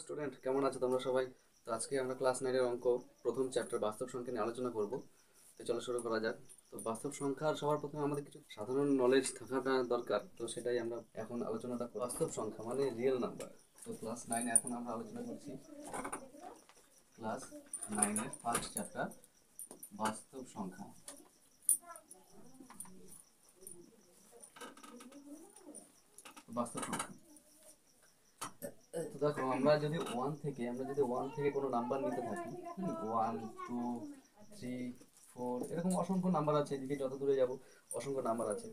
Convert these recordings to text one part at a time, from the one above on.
Hello student, কেমন আছো তোমরা সবাই? তো আজকে আমরা ক্লাস 9 এর অঙ্ক প্রথম চ্যাপ্টার বাস্তব সংখ্যা নিয়ে আলোচনা করব। তো চলো শুরু করা যাক। তো বাস্তব সংখ্যার সবার প্রথমে আমাদের কিছু সাধারণ নলেজ থাকাটা দরকার, তো সেটাই আমরা এখন আলোচনাটা করব। বাস্তব সংখ্যা মানে রিয়েল নাম্বার। তো ক্লাস 9 এ এখন আমরা আলোচনা করছি ক্লাস 9 এর ফার্স্ট চ্যাপ্টার বাস্তব সংখ্যা। বাস্তব সংখ্যা, তো দেখো আমরা যদি কোনো নাম্বার নিতে থাকি, 1 2 3 4 এরকম অসংখ্য নাম্বার আছে, এদিকে যত দূরে যাব অসংখ্য নাম্বার আছে।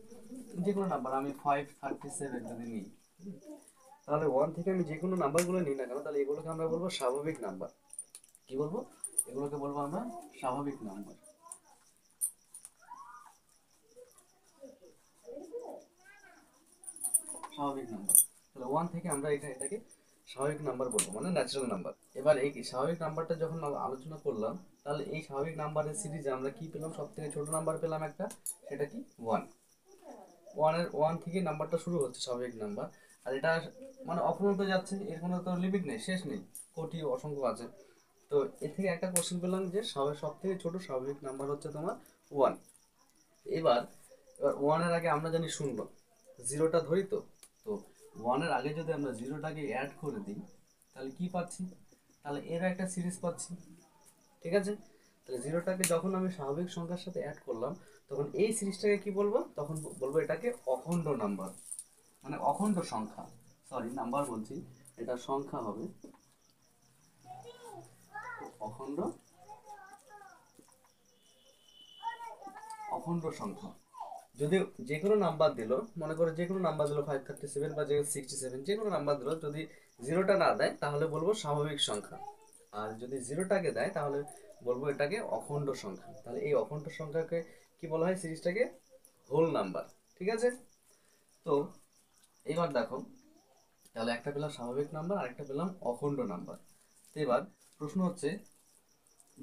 যে কোনো নাম্বার আমি 537 যদি নিই, তাহলে 1 থেকে আমি যে কোনো নাম্বারগুলো নিই না কেন, তাহলে এগুলোকে আমরা বলবো স্বাভাবিক নাম্বার। কি বলবো? এগুলোকে বলবো আমরা স্বাভাবিক নাম্বার। স্বাভাবিক নাম্বার, তাহলে 1 থেকে আমরা এটাকে স্বাভাবিক নাম্বার বলবো, মানে ন্যাচারাল নাম্বার। এবার এই স্বাভাবিক নাম্বারটা যখন আমরা আলোচনা করলাম, তাহলে এই স্বাভাবিক নাম্বারের সিরিজে আমরা কি পেলাম? সব থেকে ছোট নাম্বার পেলাম একটা, সেটা কি 1। 1 থেকে নাম্বারটা শুরু হচ্ছে স্বাভাবিক নাম্বার, আর এটা মানে অপূর্ণতে যাচ্ছে, এর কোনো তো লিমিট নেই, শেষ নেই, কোটি অসংখ্য আছে। তো এর থেকে একটা কোশ্চেন পেলাম যে সব থেকে ছোট স্বাভাবিক নাম্বার হচ্ছে তোমার 1। এবার এবার 1-এর আগে আমরা জানি শূন্য, জিরোটা ধরি। তো তো 1-এর আগে যদি আমরা জিরোটাকে অ্যাড করে দিই, তাহলে কি পাচ্ছি? তাহলে এর একটা সিরিজ পাচ্ছি, ঠিক আছে? তাহলে জিরোটাকে যখন আমি স্বাভাবিক সংখ্যার সাথে অ্যাড করলাম, তখন এই সিরিজটাকে কি বলবো? তখন বলবো এটাকে অখণ্ড নাম্বার, মানে অখণ্ড সংখ্যা। সরি, নাম্বার বলছি, এটা সংখ্যা হবে, অখণ্ড অখণ্ড সংখ্যা। যদি যে কোনো নাম্বার দিল, মনে করো যে কোনো নাম্বার দিল 537 বা যে 67, যে কোনো নাম্বার দিল, যদি জিরোটা না দেয় তাহলে বলবো স্বাভাবিক সংখ্যা, আর যদি জিরোটাকে দেয় তাহলে বলবো এটাকে অখণ্ড সংখ্যা। তাহলে এই অখণ্ড সংখ্যাকে কি বলা হয়? সিরিজটাকে হোল নাম্বার, ঠিক আছে? তো এবার দেখো, তাহলে একটা পেলাম স্বাভাবিক নাম্বার আর একটা পেলাম অখণ্ড নাম্বার। তো এবার প্রশ্ন হচ্ছে,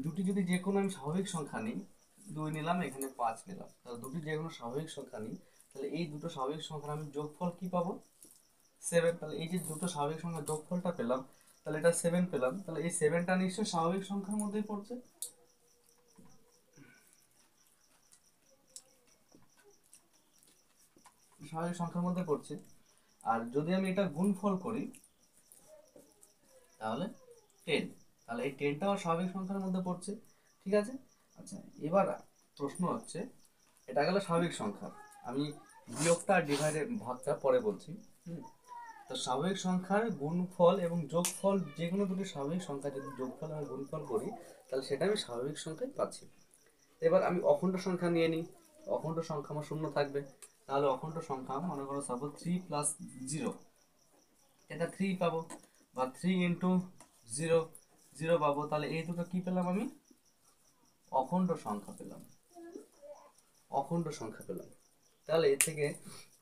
দুটি যদি যে কোনো আমি স্বাভাবিক সংখ্যা নিই, 2 নিলাম, এখানে 5 নিলাম, তাহলে দুটি যে কোনো স্বাভাবিক সংখ্যা নিই, তাহলে এই দুটো স্বাভাবিক সংখ্যার আমি যোগফল কি পাবো? 7। তাহলে এই যে দুটো স্বাভাবিক সংখ্যার যোগফলটা পেলাম, তাহলে এটা 7 পেলাম, তাহলে এই 7টা নিশ্চয়ই স্বাভাবিক সংখ্যার মধ্যেই পড়ছে। স্বাভাবিক সংখ্যার মধ্যে পড়ছে। আর যদি আমি এটা গুণফল করি, তাহলে 10, তাহলে এই 10টাও স্বাভাবিক সংখ্যার মধ্যে পড়ছে, ঠিক আছে? আচ্ছা, এবার প্রশ্ন হচ্ছে, এটা গেল স্বাভাবিক সংখ্যা, আমি বিয়োগটা আর ডিভাইডের ভাগটা পরে বলছি। তো স্বাভাবিক সংখ্যার গুণফল এবং যোগফল, যে কোনো দুটি স্বাভাবিক সংখ্যা যদি যোগফল এবং গুণফল করি, তাহলে সেটা আমি স্বাভাবিক সংখ্যায় পাচ্ছি। এবার আমি অখণ্ড সংখ্যা নিয়ে নিই, অখণ্ড সংখ্যা আমার শূন্য থাকবে, তাহলে অখণ্ড সংখ্যা মনে করো সাপোজ 3 প্লাস 0, এটা 3 পাবো, বা 3 ইন্টু 0 0 পাবো। তাহলে এই দুটো কি পেলাম? আমি অখণ্ড সংখ্যা পেলাম, অখণ্ড সংখ্যা পেলাম। তাহলে এর থেকে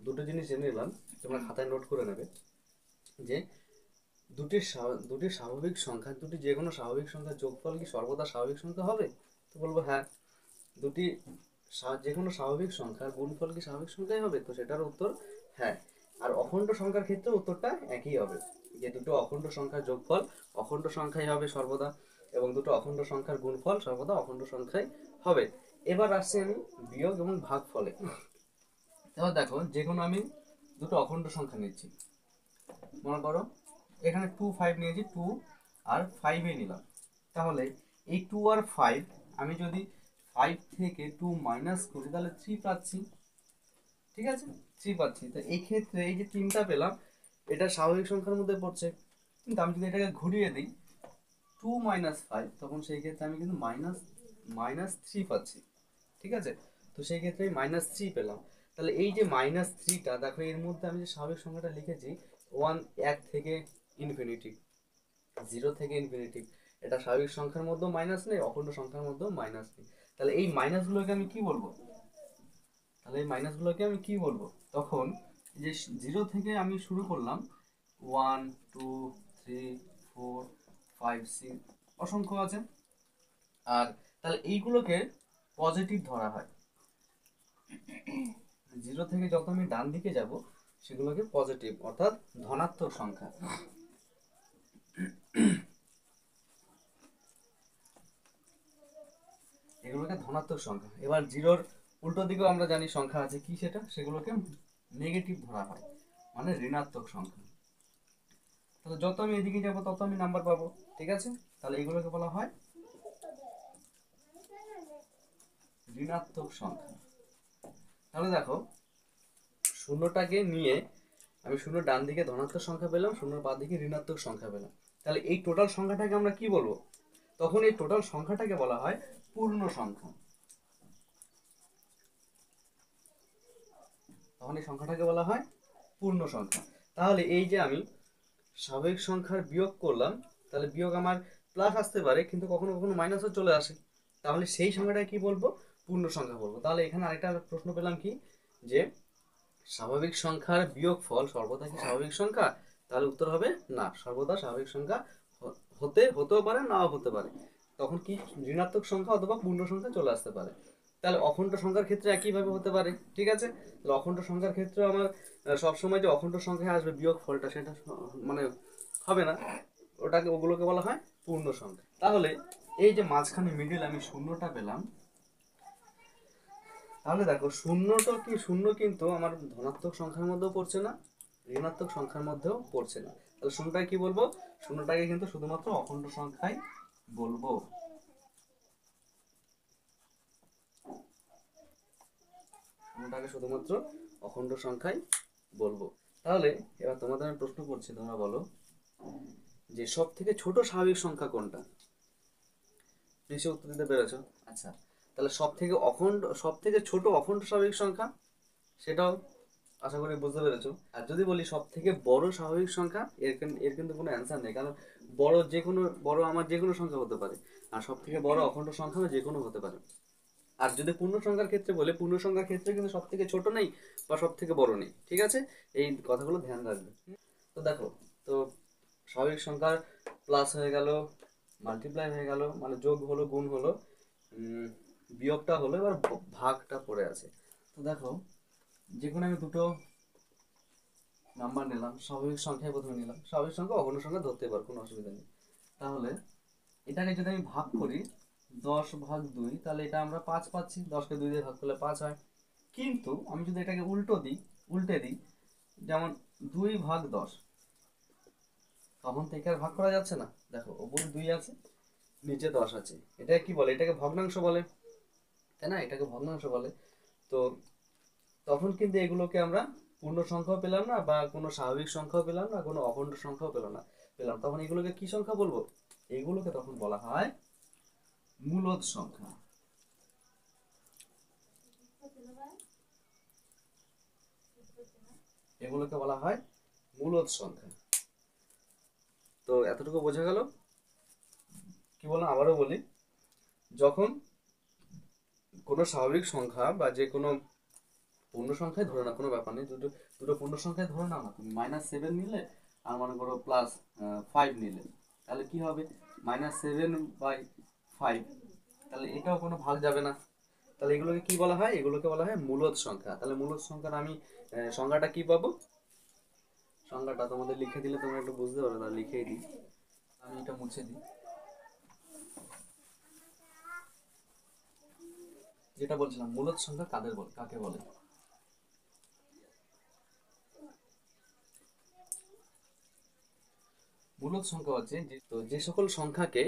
দুটো জিনিস জেনে নিলাম, তোমরা খাতায় নোট করে নেবে, যে দুটি স্বাভাবিক সংখ্যা, দুটি যে কোনো স্বাভাবিক সংখ্যার যোগফল কি সর্বদা স্বাভাবিক সংখ্যা হবে? তো বলবো হ্যাঁ। দুটি যে কোনো স্বাভাবিক সংখ্যার গুণফল কি স্বাভাবিক সংখ্যাই হবে? তো সেটার উত্তর হ্যাঁ। আর অখণ্ড সংখ্যার ক্ষেত্রে উত্তরটা একই হবে, যে দুটো অখণ্ড সংখ্যার যোগফল অখণ্ড সংখ্যাই হবে সর্বদা, এবং দুটো অখণ্ড সংখ্যার গুণফল সর্বদা অখণ্ড সংখ্যাই হবে। এবার আসছি আমি বিয়োগ এবং ভাগ ফলে। এবার দেখো, যে কোনো আমি দুটো অখণ্ড সংখ্যা নিচ্ছি, মনে করো এখানে 2 5 নিয়েছি, 2 আর 5 নিলাম, তাহলে এই 2 আর 5 আমি যদি 5 থেকে 2 মাইনাস করি, তাহলে 3 পাচ্ছি, ঠিক আছে? 3 পাচ্ছি। তো এই ক্ষেত্রে এই যে 3টা পেলাম, এটা স্বাভাবিক সংখ্যার মধ্যে পড়ছে। কিন্তু আমি যদি এটাকে ঘুরিয়ে দিই 2 মাইনাস 5, তখন সেই ক্ষেত্রে আমি কিন্তু মাইনাস মাইনাস 3 পাচ্ছি, ঠিক আছে? তো সেই ক্ষেত্রে আমি মাইনাস 3 পেলাম। তাহলে এই যে মাইনাস 3টা, দেখো এর মধ্যে আমি যে স্বাভাবিক সংখ্যাটা লিখেছি 1 থেকে ইনফিনিটি, 0 থেকে ইনফিনিটি, এটা স্বাভাবিক সংখ্যার মধ্যেও মাইনাস নেই, অখণ্ড সংখ্যার মধ্যেও মাইনাস নেই। তাহলে এই মাইনাসগুলোকে আমি কি বলবো? তাহলে এই মাইনাসগুলোকে আমি কি বলবো? তখন যে 0 থেকে আমি শুরু করলাম, 1 2 3 4 5 6 অসংখ্য আছে, আর তাহলে এইগুলোকে পজিটিভ ধরা হয়। 0 থেকে যত আমি ডান দিকে যাব, সেগুলোকে পজিটিভ অর্থাৎ ধনাত্মক সংখ্যা। ধনাত্মক সংখ্যা। এবার জিরোর উল্টো দিকেও আমরা জানি সংখ্যা আছে, কি সেটা, সেগুলোকে নেগেটিভ ধরা হয়, মানে ঋণাত্মক সংখ্যা। তাহলে যত আমি এদিকে যাবো তত আমি নাম্বার পাবো, ঠিক আছে। তাহলে এগুলোকে বলা হয় ঋণাত্মক সংখ্যা। তাহলে দেখো, শূন্যটাকে নিয়ে আমি শূন্য ডান দিকে ধনাত্মক সংখ্যা পেলাম, শূন্য বাঁ দিকে ঋণাত্মক সংখ্যা পেলাম। তাহলে এই টোটাল সংখ্যাটাকে আমরা কি বলবো? তখন এই টোটাল সংখ্যাটাকে বলা হয় পূর্ণ সংখ্যা। তখন এই সংখ্যাটাকে বলা হয় পূর্ণ সংখ্যা। তাহলে এই যে আমি স্বাভাবিক সংখ্যার বিয়োগ করলাম, তাহলে বিয়োগ আমার প্লাস আসতে পারে, কিন্তু কখনো কখনো মাইনাসও চলে আসে। তাহলে সেই সংখ্যাটাকে কি বলবো? পূর্ণ সংখ্যা বলবো। তাহলে এখানে আরেকটা প্রশ্ন পেলাম কি, যে স্বাভাবিক সংখ্যার বিয়োগফল সর্বদা কি স্বাভাবিক সংখ্যা? তাহলে উত্তর হবে না, সর্বদা স্বাভাবিক সংখ্যা হতেও পারে, নাও হতে পারে। তখন কি ঋণাত্মক সংখ্যা অথবা পূর্ণ সংখ্যা চলে আসতে পারে। তাহলে অখণ্ড সংখ্যার ক্ষেত্রে একইভাবে হতে পারে, ঠিক আছে। তাহলে অখণ্ড সংখ্যার ক্ষেত্রে আমার সবসময় যে অখণ্ড সংখ্যায় আসবে বিয়োগ ফলটা, সেটা মানে হবে না, ওগুলোকে বলা হয় পূর্ণ সংখ্যা। তাহলে এই যে মাঝখানে মিডিল আমি শূন্যটা পেলাম, তাহলে দেখো শূন্য কিন্তু আমার ধনাত্মক সংখ্যার মধ্যেও পড়ছে না, ঋণাত্মক সংখ্যার মধ্যেও পড়ছে না। তাহলে শূন্যটাকে কি বলবো? শূন্যটাকে কিন্তু শুধুমাত্র অখণ্ড সংখ্যাই বলবো। শূন্যটাকে শুধুমাত্র অখণ্ড সংখ্যাই বলবো। তাহলে এবার তোমাদের আমি প্রশ্ন করছি, তোমরা বলো যে সব থেকে ছোট স্বাভাবিক সংখ্যা কোনটা? নিশ্চয়ই উত্তর দিতে পেরেছো। আচ্ছা, তাহলে সব থেকে ছোট অখণ্ড স্বাভাবিক সংখ্যা, সেটাও আশা করি বুঝতে পেরেছো। আর যদি বলি সব থেকে বড় স্বাভাবিক সংখ্যা, এর কিন্তু কোনো অ্যান্সার নেই, কারণ বড় আমার যে কোনো সংখ্যা হতে পারে, আর সব থেকে বড় অখণ্ড সংখ্যা যে কোনো হতে পারে। আর যদি পূর্ণ সংখ্যার ক্ষেত্রে বলে, পূর্ণ সংখ্যার ক্ষেত্রে কিন্তু সব থেকে ছোট নেই বা সব থেকে বড় নেই, ঠিক আছে। এই কথাগুলো ধ্যান রাখবে। তো দেখো, তো স্বাভাবিক সংখ্যার প্লাস হয়ে গেল, মাল্টিপ্লাই হয়ে গেল, মানে যোগ হলো, গুণ হলো, বিয়োগটা হলো, এবার ভাগটা পড়ে আছে। তো দেখো, যে কোনো আমি দুটো নাম্বার নিলাম, স্বাভাবিক সংখ্যায় প্রথমে নিলাম, স্বাভাবিক সংখ্যা অখণ্ড সংখ্যা ধরতে পারো, কোনো অসুবিধা নেই। তাহলে এটাকে যদি আমি ভাগ করি 10/2, তাহলে এটা আমরা 5 পাচ্ছি, 10কে 2 দিয়ে ভাগ করলে 5 হয়। কিন্তু আমি যদি এটাকে উল্টে দিই, যেমন 2/10, তখন তো এটাকে ভাগ করা যাচ্ছে না। দেখো, ওপরে 2 আছে, নিচে 10 আছে, এটা কি বলে? এটাকে ভগ্নাংশ বলে, তাই না? এটাকে ভগ্নাংশ বলে। তো তখন কিন্তু এগুলোকে আমরা পূর্ণ সংখ্যাও পেলাম না, বা কোনো স্বাভাবিক সংখ্যাও পেলাম না, কোনো অখণ্ড সংখ্যাও পেলাম, তখন এগুলোকে কি সংখ্যা বলবো? এগুলোকে তখন বলা হয় মূলদ সংখ্যা। এগুলোকে বলা হয় মূলদ সংখ্যা। তো এতটুকু বোঝা গেল। কি বললাম, আবারও বলি, যখন কোনো স্বাভাবিক সংখ্যা বা যে কোনো পূর্ণ সংখ্যায় ধরে না, কোনো ব্যাপার নেই, দুটো পূর্ণ সংখ্যায় ধরে নাও না, তুমি -7 নিলে আর মনে করো +5 নিলে, তাহলে কি হবে? -7/5, তাহলে এটাও কোনো ভাগ যাবে না। তাহলে এগুলোকে কি বলা হয়? এগুলোকে বলা হয় মূলদ সংখ্যা। তাহলে মূলদ সংখ্যার আমি সংজ্ঞাটা কি পাবো? সংজ্ঞাটা তোমাদের লিখে দিলে তোমরা একটু বুঝতে পারবে, তাহলে লিখেই দিই, আমি এটা মুছে দিই। যেটা বলছিলাম, মূলদ সংখ্যা কাকে বলে? মূলদ সংখ্যা হচ্ছে যে সকল সংখ্যাকে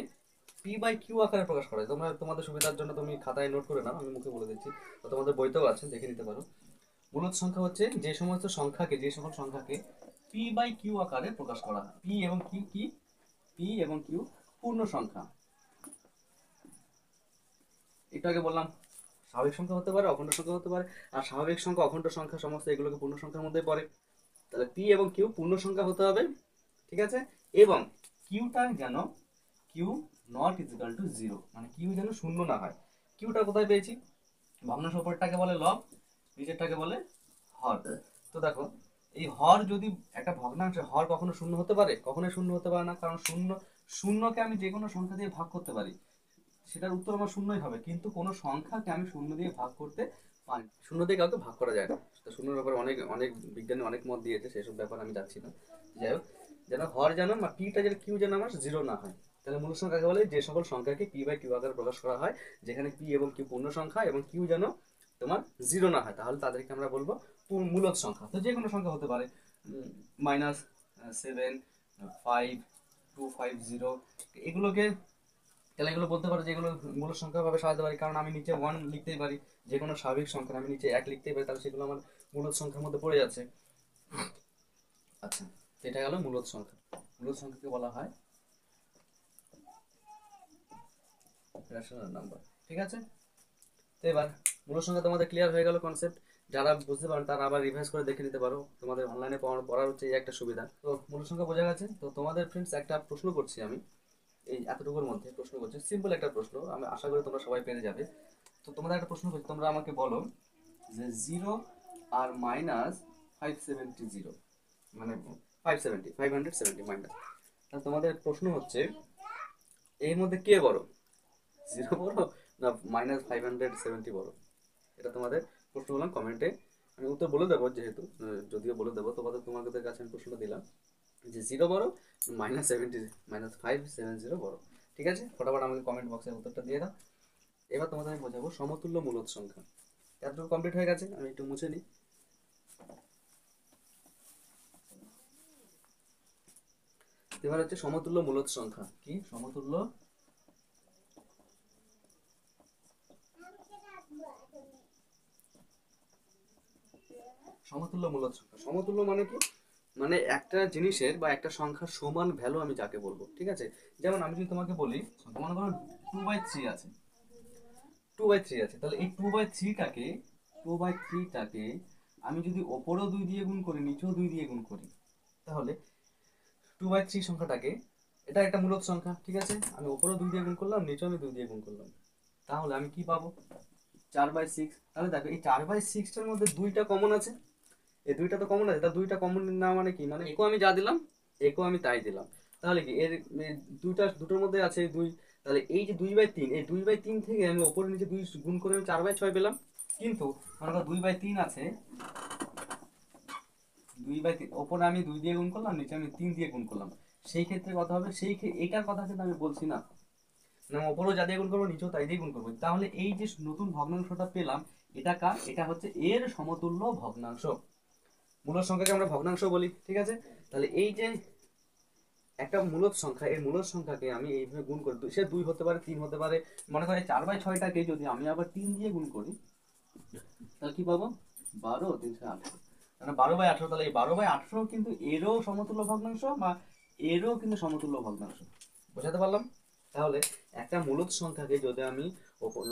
p/q আকারে প্রকাশ করা হয়। তোমাদের সুবিধার জন্য তুমি খাতায় নোট করে নাও, আমি মুখে বলে দিচ্ছি, তোমাদের বইতেও আছে, দেখে নিতে পারো। মূলদ সংখ্যা হচ্ছে যে সকল সংখ্যাকে p/q আকারে প্রকাশ করা হয়। p এবং q পূর্ণ সংখ্যা। এটাকে বললাম স্বাভাবিক সংখ্যা হতে পারে, অখণ্ড সংখ্যা হতে পারে, আর স্বাভাবিক সংখ্যা, অখণ্ড সংখ্যা, সমস্ত এগুলোকে পূর্ণ সংখ্যার মধ্যে পড়ে। তাহলে p এবং q পূর্ণ সংখ্যা হতে হবে, ঠিক আছে। এবং কিউটা যেন কিউ নট ইজিক্যাল টু 0, মানে কিউ যেন শূন্য না হয়। কিউটা কোথায় পেয়েছি? ভগ্নাংশ উপরটাকে বলে লব, নিচেরটাকে বলে হর। তো দেখো, এই হর যদি একটা ভগ্নাংশে, হর কখনো শূন্য হতে পারে? কখনোই শূন্য হতে পারে না, কারণ শূন্যকে আমি যে কোনো সংখ্যা দিয়ে ভাগ করতে পারি, সেটার উত্তর আমার শূন্যই হবে। কিন্তু কোনো সংখ্যাকে আমি শূন্য দিয়ে ভাগ করতে পারি, শূন্য দিয়ে কাউকে ভাগ করা যায় না। তো শূন্যের ব্যাপারে অনেক অনেক বিজ্ঞানী অনেক মত দিয়েছে, সেসব ব্যাপারে আমি যাচ্ছি না। যাই হোক, যেন হর যেন টিটা যেন কিউ যেন আমার 0 না হয়, তাহলে মূলদ সংখ্যা কাকে বলে? যে সকল সংখ্যাকে পি বাই কিউ আকারে প্রকাশ করা হয়, যেখানে পি এবং কিউ পূর্ণ সংখ্যা এবং কিউ যেন তোমার জিরো না হয়, তাহলে তাদেরকে আমরা বলবো মূলদ সংখ্যা। তো যে কোনো সংখ্যা হতে পারে, -7, 5, 2, 5, 0, এগুলোকে, তাহলে এগুলো বলতে পারো যে এগুলো মূলদ সংখ্যা ভাবে সাজাতে পারি, কারণ আমি নিচে 1 লিখতেই পারি, যে কোনো স্বাভাবিক সংখ্যা আমি নিচে 1 লিখতেই পারি, তাহলে সেগুলো আমার মূলদ সংখ্যার মধ্যে পড়ে যাচ্ছে। আচ্ছা, এটা গেল মূলদ সংখ্যা। মূলদ সংখ্যাকে বলা হয় রেশনাল নাম্বার। ঠিক আছে, তো এবার মূলদ সংখ্যা তোমাদের ক্লিয়ার হয়ে গেল কনসেপ্ট। যারা বুঝতে পারেন তারা আবার রিভাইজ করে দেখে নিতে পারো, তোমাদের অনলাইনে পড়ার হচ্ছে এই একটা সুবিধা। তো মূলদ সংখ্যা বোঝা গেছে। তো তোমাদের ফ্রেন্ডস একটা প্রশ্ন করছি আমি, এই এতটুকুর মধ্যে প্রশ্ন করছি, সিম্পল একটা প্রশ্ন, আমি আশা করি তোমরা সবাই পেরে যাবে। তো তোমাদের একটা প্রশ্ন করছি, তোমরা আমাকে বলো যে 0 আর -570, মানে 570 মাইনাস, তাহলে তোমাদের প্রশ্ন হচ্ছে এর মধ্যে কে বড়, 0 বড় না -570 বড়? এটা তোমাদের প্রশ্ন বললাম, কমেন্টে আমি উত্তর বলে দেবো, যেহেতু যদিও বলে দেবো, তোমাদের কাছে আমি প্রশ্নটা দিলাম যে 0 বড়, -570 বড়। ঠিক আছে, ফটাফট আমাকে কমেন্ট বক্সে উত্তরটা দিয়ে দাও। এবার তোমাদের আমি বোঝাবো সমতুল্য মূলদ সংখ্যা। এতটুকু কমপ্লিট হয়ে গেছে, আমি একটু মুছে নিই। এবার হচ্ছে সমতুল্য মূলদ সংখ্যা কি? সমতুল্য মূলদ সংখ্যা। সমতুল্য মানে কি? মানে একটা জিনিসের বা একটা সংখ্যার সমান ভ্যালু আমি যাকে বলবো। ঠিক আছে, যেমন আমি যদি তোমাকে বলি, মনে করো 2/3 আছে, 2/3 আছে, তাহলে এই 2/3টাকে আমি যদি ওপরেও 2 দিয়ে গুণ করি, নিচেও 2 দিয়ে গুণ করি, তাহলে 2/3 সংখ্যাটাকে, এটা একটা মূলদ সংখ্যা। ঠিক আছে, আমি ওপরেও 2 দিয়ে গুণ করলাম, নিচেও আমি 2 দিয়ে গুণ করলাম, তাহলে আমি কি পাবো? 4/6। তাহলে দেখো এই 4/6টার মধ্যে 2টা কমন আছে, এই 2টা তো কমন আছে, তা 2টা কমন না মানে কি? মানে একও আমি যা দিলাম, একও আমি তাই দিলাম, তাহলে কি এর দুটোর মধ্যে আছে 2, তাহলে এই যে 2/3, এই 2/3 থেকে আমি ওপরে নিচে 2 গুণ করে আমি 4/6 পেলাম। কিন্তু মনে করো 2/3 আছে, 2/3 ওপরে আমি 2 দিয়ে গুণ করলাম, নিচে আমি 3 দিয়ে গুণ করলাম, সেই ক্ষেত্রে কথা হবে, এইটার কথা কিন্তু আমি বলছি না, মানে ওপরেও যা দিয়ে গুণ করবো, নিচেও তাই দিয়ে গুণ করবো। তাহলে এই যে নতুন ভগ্নাংশটা পেলাম, এটা কার? এটা হচ্ছে এর সমতুল্য ভগ্নাংশ। মূলদ সংখ্যাকে আমরা ভগ্নাংশ বলি। ঠিক আছে, তাহলে এই যে একটা মূলদ সংখ্যা, এই মূলদ সংখ্যাকে আমি এইভাবে গুণ করি, সে 2 হতে পারে, 3 হতে পারে, মনে করে 4/6টাকে যদি আমি আবার 3 দিয়ে গুণ করি, তাহলে কি পাবো? 12, 318, মানে 12/18। তাহলে এই 12/18 কিন্তু এরও সমতুল্য ভগ্নাংশ, বা এরও কিন্তু সমতুল্য ভগ্নাংশ। বোঝাতে পারলাম? তাহলে একটা মূলদ সংখ্যাকে যদি আমি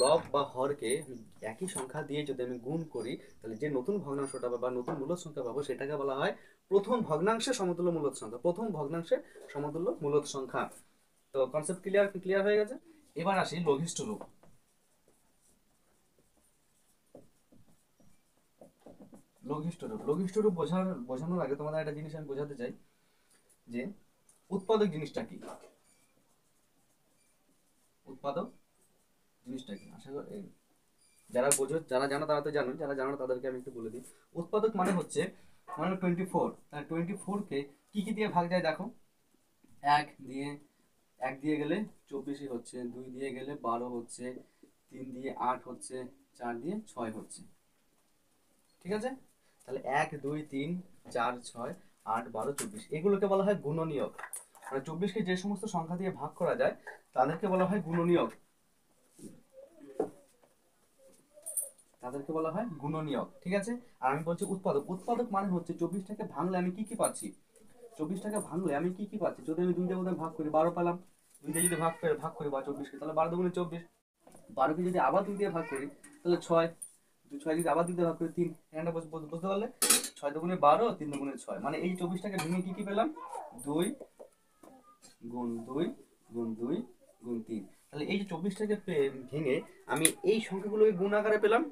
লব বা হরকে একই সংখ্যা দিয়ে যদি আমি গুণ করি, তাহলে যে নতুন ভগ্নাংশটা বা নতুন মূলদ সংখ্যা পাবো, সেটাকে বলা হয় প্রথম ভগ্নাংশের সমতুল্য মূলদ সংখ্যা। প্রথম ভগ্নাংশের সমতুল্য মূলদ সংখ্যা। তো কনসেপ্ট ক্লিয়ার হয়ে গেছে। এবার আসি লঘিষ্ঠ রূপ। লঘিষ্ঠ রূপ বোঝানোর আগে তোমাদের একটা জিনিস আমি বোঝাতে চাই, যে উৎপাদক জিনিসটা কি? উৎপাদক জিনিসটা কি? আশা করি যারা বোঝো, যারা জানো তারা তো জানো, যারা জানো তাদেরকে আমি একটু বলে দিই। উৎপাদক মানে হচ্ছে, মানে 24, তাহলে 24কে কি দিয়ে ভাগ যায় দেখো, 1 দিয়ে, 1 দিয়ে গেলে 24ই হচ্ছে, 2 দিয়ে গেলে 12 হচ্ছে, 3 দিয়ে 8 হচ্ছে, 4 দিয়ে 6 হচ্ছে। ঠিক আছে, তাহলে 1, 2, 3, 4, 6, 8, 12, 24, এগুলোকে বলা হয় গুণনীয়ক। মানে 24কে যে সমস্ত সংখ্যা দিয়ে ভাগ করা যায় তাদেরকে বলা হয় গুণনীয়ক, তাদেরকে বলা হয় গুণনীয়ক। ঠিক আছে, আর আমি বলছি উৎপাদক। উৎপাদক মানে হচ্ছে 24টাকে ভাঙলে আমি কি কি পাচ্ছি, 24টাকে ভাঙলে আমি কি কি পাচ্ছি, যদি আমি 2টা মধ্যে ভাগ করি 12 পেলাম, 2টা যদি ভাগ করি বা 24কে, তাহলে 12 দুগুণে 24, 12কে যদি আবার 2 দিয়ে ভাগ করি তাহলে 6, 6 যদি আবার 2 দিয়ে ভাগ করি 3, এখানটা বুঝতে পারলে? 6 দুগুণে 12, 3 দুগুণে 6, মানে এই 24টাকে ভেঙে কি কি পেলাম? 2 গুণ 2 গুণ 2 গুণ 3। তাহলে এই যে 24টাকে ভেঙে আমি এই সংখ্যাগুলোকে গুণ আকারে পেলাম।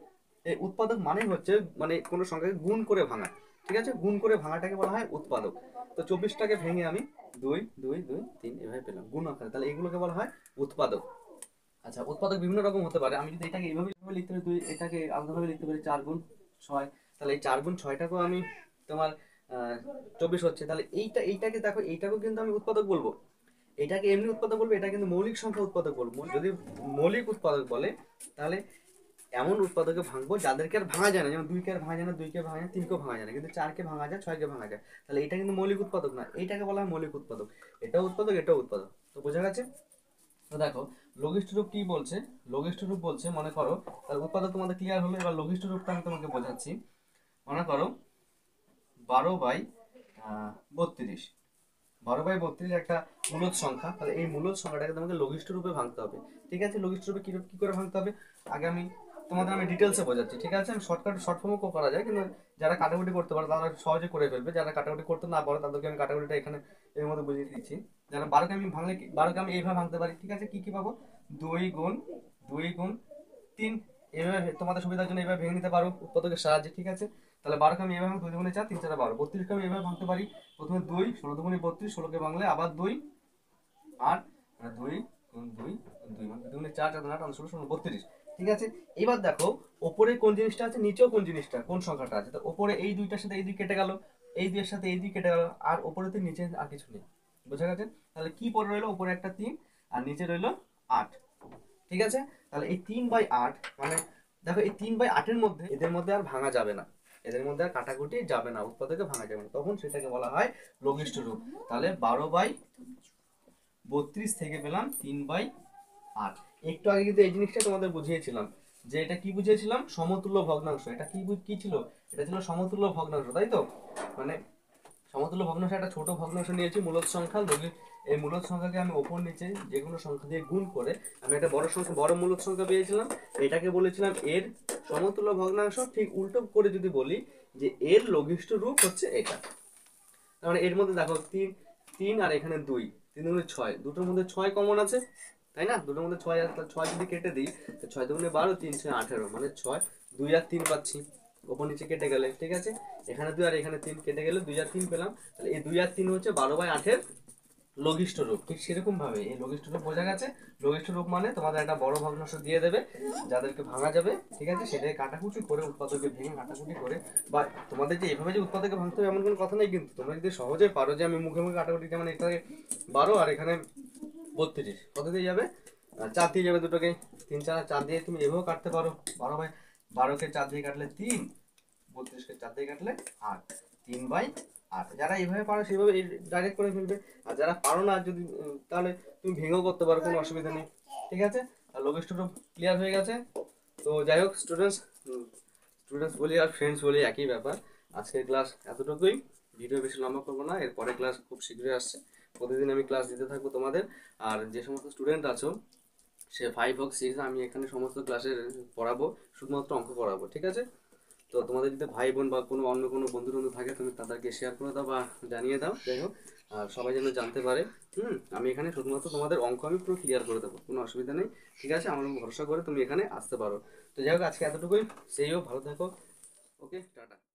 এই উৎপাদক মানে হচ্ছে, মানে কোনো সংখ্যাকে গুণ করে ভাঙা। ঠিক আছে, গুণ করে ভাঙাটাকে বলা হয় উৎপাদক। তো 24টাকে ভেঙে আমি 2 2 2 3 এভাবে পেলাম গুণ আকারে, তাহলে এগুলোকে বলা হয় উৎপাদক। আচ্ছা, উৎপাদক বিভিন্ন রকম হতে পারে। আমি যদি এটাকে এইভাবে লিখতে পারি, এটাকে আলাদাভাবে লিখতে পারি 4 গুণ 6, তাহলে এই 4 গুণ 6টাকেও আমি তোমার 24 হচ্ছে, তাহলে এইটাকে দেখো, এইটাকেও কিন্তু আমি উৎপাদক বলবো। এটাকে এমনি উৎপাদক বলবে, এটা কিন্তু মৌলিক সংখ্যা উৎপাদক বলবো। যদি মৌলিক উৎপাদক বলে তাহলে এমন উৎপাদকে ভাঙবো যাদেরকে আর ভাঙা যায় না, যেমন 2 কে আর ভাঙা যায় না, 2 কে ভাঙা যায় না, 3 কেও ভাঙা যায় না, কিন্তু 4 কে ভাঙা যায়, 6 কে ভাঙা যায়। তাহলে এটা কিন্তু মৌলিক উৎপাদক না, এইটাকে বলা হয় মৌলিক উৎপাদক। এটাও উৎপাদক, এটাও উৎপাদক। তো বোঝা গেছে? তো দেখো লঘিষ্ঠ রূপ কি বলছে, লঘিষ্ঠ রূপ বলছে মনে করো, তার উৎপাদক তোমাদের ক্লিয়ার হলো, এবার লঘিষ্ঠ রূপটা আমি তোমাকে বোঝাচ্ছি। মনে করো 12/32, 12/32 একটা মূলদ সংখ্যা, তাহলে এই মূলদ সংখ্যাটাকে তোমাকে লঘিষ্ঠ রূপে ভাঙতে হবে। ঠিক আছে, লঘিষ্ঠ রূপে কি করে ভাঙতে হবে আগে তোমাদের আমি ডিটেলসে বোঝাচ্ছি। ঠিক আছে, আমি শর্ট ফর্মও করা যায়, কিন্তু যারা কাটাকুটি করতে পারে তারা সহজে করে ফেলবে, যারা কাটাকুটি করতে না পারে তাদেরকে আমি কাটাকুটিটা এখানে এর মধ্যে বুঝিয়ে দিচ্ছি। যেন 12কে আমি ভাঙলে, 12কে আমি এইভাবে ভাঙতে পারি। ঠিক আছে, কি কি পাবো, 2 গুণ 3, এইভাবে তোমাদের সুবিধার জন্য এইভাবে ভেঙে নিতে পারো উৎপাদকের সাহায্যে। ঠিক আছে, তাহলে 12কে আমি এইভাবে 2 × 4 3 4 12, 32কে আমি এইভাবে ভাঙতে পারি। প্রথমে 2, 16 × 2 = 32, 16কে ভাঙলে আবার 2, আর 2 × 2 = 2, মানে 2 × 4 = 8, 16 = 32। ঠিক আছে, এবার দেখো ওপরে কোন জিনিসটা আছে, নিচেও কোন জিনিসটা, কোন সংখ্যাটা আছে। তো ওপরে এই দুইটার সাথে এই দুই কেটে গেল, এই দুইয়ের সাথে এই দুই কেটে গেল, আর ওপরেতে নিচে আর কিছু নেই। বোঝা গেছে? তাহলে কি পরে রইলো, ওপরে একটা 3 আর নিচে রইলো 8। ঠিক আছে, তাহলে এই 3/8 মানে দেখো এই 3/8 এর মধ্যে এদের মধ্যে আর ভাঙা যাবে না, এদের মধ্যে আর কাটাকুটি যাবে না, উৎপাদকে ভাঙা যাবে না, তখন সেটাকে বলা হয় লঘিষ্ঠ রূপ। তাহলে 12/32 থেকে পেলাম 3/8। একটু আগে কিন্তু এই জিনিসটা তোমাদের বুঝিয়েছিলাম, যে এটা কি বুঝিয়েছিলাম, সমতুল্য ভগ্নাংশ। এটা কি ছিল, এটা ছিল সমতুল্য ভগ্নাংশ, তাই তো? মানে সমতুল্য ভগ্নাংশ একটা ছোট ভগ্নাংশ নিয়েছি মূলদ সংখ্যা, এই মূলদ সংখ্যাকে আমি ওপর নিচে যে কোনো সংখ্যা দিয়ে গুণ করে আমি একটা বড় সংখ্যা, বড় মূলদ সংখ্যা পেয়েছিলাম। এটাকে বলেছিলাম এর সমতুল্য ভগ্নাংশ। ঠিক উল্টো করে যদি বলি যে এর লঘিষ্ঠ রূপ হচ্ছে এটা, মানে এর মধ্যে দেখো 3 আর এখানে 2, 3 দুগুণে 6, দুটোর মধ্যে 6 কমন আছে, তাই না? দুটোর মধ্যে 6 আছে, 6 যদি কেটে দিই, 6 দুগুণে 12, 3 6 18, মানে 6, 2 আর 3 পাচ্ছি ওপর নিচে কেটে গেলে। ঠিক আছে, এখানে 2 আর এখানে 3 কেটে গেলে 2 আর 3 পেলাম। তাহলে এই 2 আর 3 হচ্ছে 12/8 এর লঘিষ্ঠ রূপ। ঠিক সেরকম ভাবে এই লঘিষ্ঠ রূপ বোঝা গেছে। লঘিষ্ঠ রূপ মানে তোমাদের একটা বড় ভগ্নাংশ দিয়ে দেবে যাদেরকে ভাঙা যাবে। ঠিক আছে, সেটাকে কাটাকুটি করে, উৎপাদকে ভেঙে কাটাকুটি করে, বা তোমাদের যে এভাবে যে উৎপাদকে ভাঙতে হবে এমন কোনো কথা নেই, কিন্তু তোমরা যদি সহজে পারো যে আমি মুখে মুখে কাটাকুটি, যেমন এখানে 12 আর এখানে 32, কত দিয়ে যাবে, 4 দিয়ে যাবে, দুটোকে 3 4 4 দিয়ে তুমি এভাবেও কাটতে পারো। 12/12কে 4 দিয়ে কাটলে 3, 32কে 4 দিয়ে কাটলে 8, 3/8। যারা এইভাবে পারো সেইভাবে ডাইরেক্ট করে ফেলবে, আর যারা পারো না যদি তাহলে তুমি ভেঙেও করতে পারো, কোনো অসুবিধা নেই। ঠিক আছে, আর লঘিষ্ঠ রূপ ক্লিয়ার হয়ে গেছে। তো যাই হোক স্টুডেন্টস বলি আর ফ্রেন্ডস বলি একই ব্যাপার। আজকের ক্লাস এতটুকুই, ভিডিও বেশি লম্বা করবো না, এরপরে ক্লাস খুব শীঘ্রই আসছে। প্রতিদিন আমি ক্লাস দিতে থাকবো তোমাদের। আর যে সমস্ত স্টুডেন্ট আছো, সে 5 হোক 6, আমি এখানে সমস্ত ক্লাসের পড়াবো, শুধুমাত্র অঙ্ক পড়াবো। ঠিক আছে, তো তোমাদের যদি ভাই বোন বা কোনো অন্য কোনো বন্ধু বন্ধু থাকে, তুমি তাদেরকে শেয়ার করে দাও বা জানিয়ে দাও। যাই হোক, আর সবাই যেন জানতে পারে। আমি এখানে শুধুমাত্র তোমাদের অঙ্ক আমি পুরো ক্লিয়ার করে দেবো, কোনো অসুবিধা নেই। ঠিক আছে, আমার উপর ভরসা করে তুমি এখানে আসতে পারো। তো যাই হোক, আজকে এতটুকুই। সেই হোক, ভালো থাকো। ওকে, টাটা।